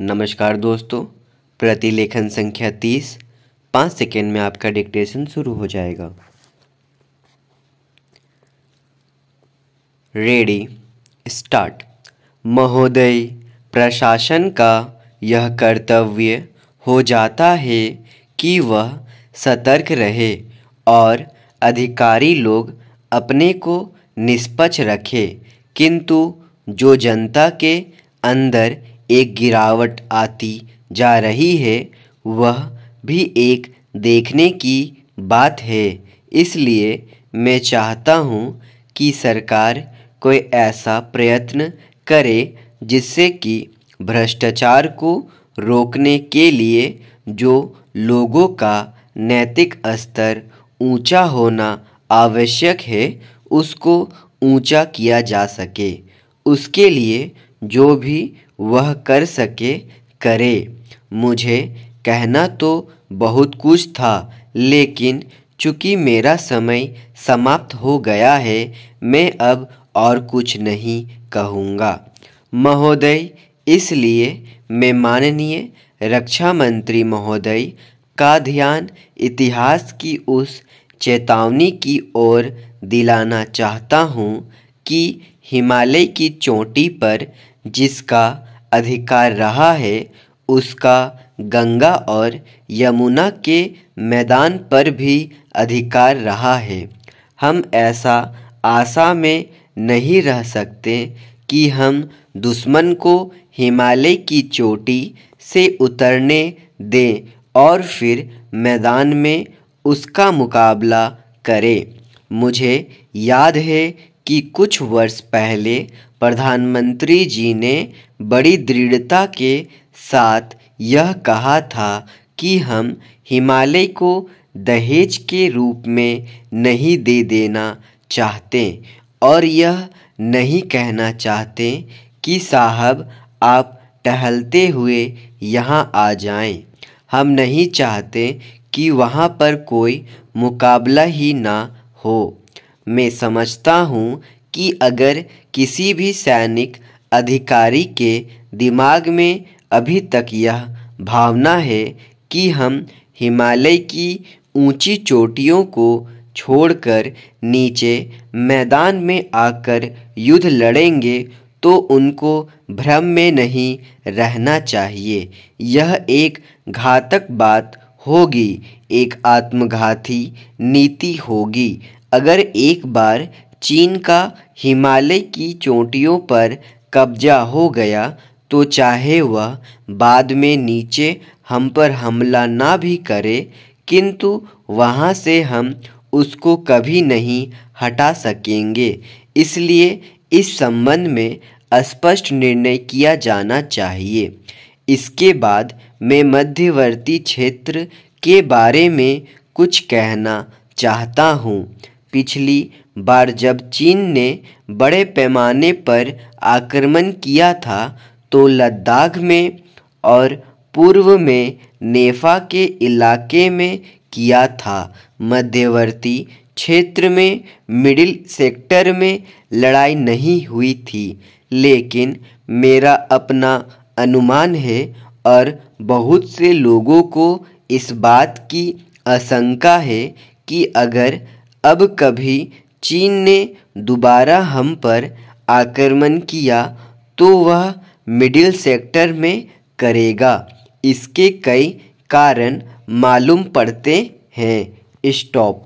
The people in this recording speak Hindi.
नमस्कार दोस्तों, प्रतिलेखन संख्या 30, 5 सेकेंड में आपका डिक्टेशन शुरू हो जाएगा। Ready, start. महोदय, प्रशासन का यह कर्तव्य हो जाता है कि वह सतर्क रहे और अधिकारी लोग अपने को निष्पक्ष रखे, किंतु जो जनता के अंदर एक गिरावट आती जा रही है वह भी एक देखने की बात है। इसलिए मैं चाहता हूँ कि सरकार कोई ऐसा प्रयत्न करे जिससे कि भ्रष्टाचार को रोकने के लिए जो लोगों का नैतिक स्तर ऊंचा होना आवश्यक है उसको ऊंचा किया जा सके। उसके लिए जो भी वह कर सके करे। मुझे कहना तो बहुत कुछ था, लेकिन चूँकि मेरा समय समाप्त हो गया है मैं अब और कुछ नहीं कहूँगा। महोदय, इसलिए मैं माननीय रक्षा मंत्री महोदय का ध्यान इतिहास की उस चेतावनी की ओर दिलाना चाहता हूँ कि हिमालय की चोटी पर जिसका अधिकार रहा है उसका गंगा और यमुना के मैदान पर भी अधिकार रहा है। हम ऐसा आशा में नहीं रह सकते कि हम दुश्मन को हिमालय की चोटी से उतरने दें और फिर मैदान में उसका मुकाबला करें। मुझे याद है कि कुछ वर्ष पहले प्रधानमंत्री जी ने बड़ी दृढ़ता के साथ यह कहा था कि हम हिमालय को दहेज के रूप में नहीं दे देना चाहते और यह नहीं कहना चाहते कि साहब आप टहलते हुए यहाँ आ जाएं। हम नहीं चाहते कि वहाँ पर कोई मुकाबला ही ना हो। मैं समझता हूँ कि अगर किसी भी सैनिक अधिकारी के दिमाग में अभी तक यह भावना है कि हम हिमालय की ऊंची चोटियों को छोड़कर नीचे मैदान में आकर युद्ध लड़ेंगे तो उनको भ्रम में नहीं रहना चाहिए। यह एक घातक बात होगी, एक आत्मघाती नीति होगी। अगर एक बार चीन का हिमालय की चोटियों पर कब्जा हो गया तो चाहे वह बाद में नीचे हम पर हमला ना भी करे, किंतु वहाँ से हम उसको कभी नहीं हटा सकेंगे। इसलिए इस संबंध में स्पष्ट निर्णय किया जाना चाहिए। इसके बाद मैं मध्यवर्ती क्षेत्र के बारे में कुछ कहना चाहता हूँ। पिछली बार जब चीन ने बड़े पैमाने पर आक्रमण किया था तो लद्दाख में और पूर्व में नेफा के इलाके में किया था। मध्यवर्ती क्षेत्र में मिडिल सेक्टर में लड़ाई नहीं हुई थी, लेकिन मेरा अपना अनुमान है और बहुत से लोगों को इस बात की आशंका है कि अगर अब कभी चीन ने दोबारा हम पर आक्रमण किया तो वह मिडिल सेक्टर में करेगा। इसके कई कारण मालूम पड़ते हैं। स्टॉप।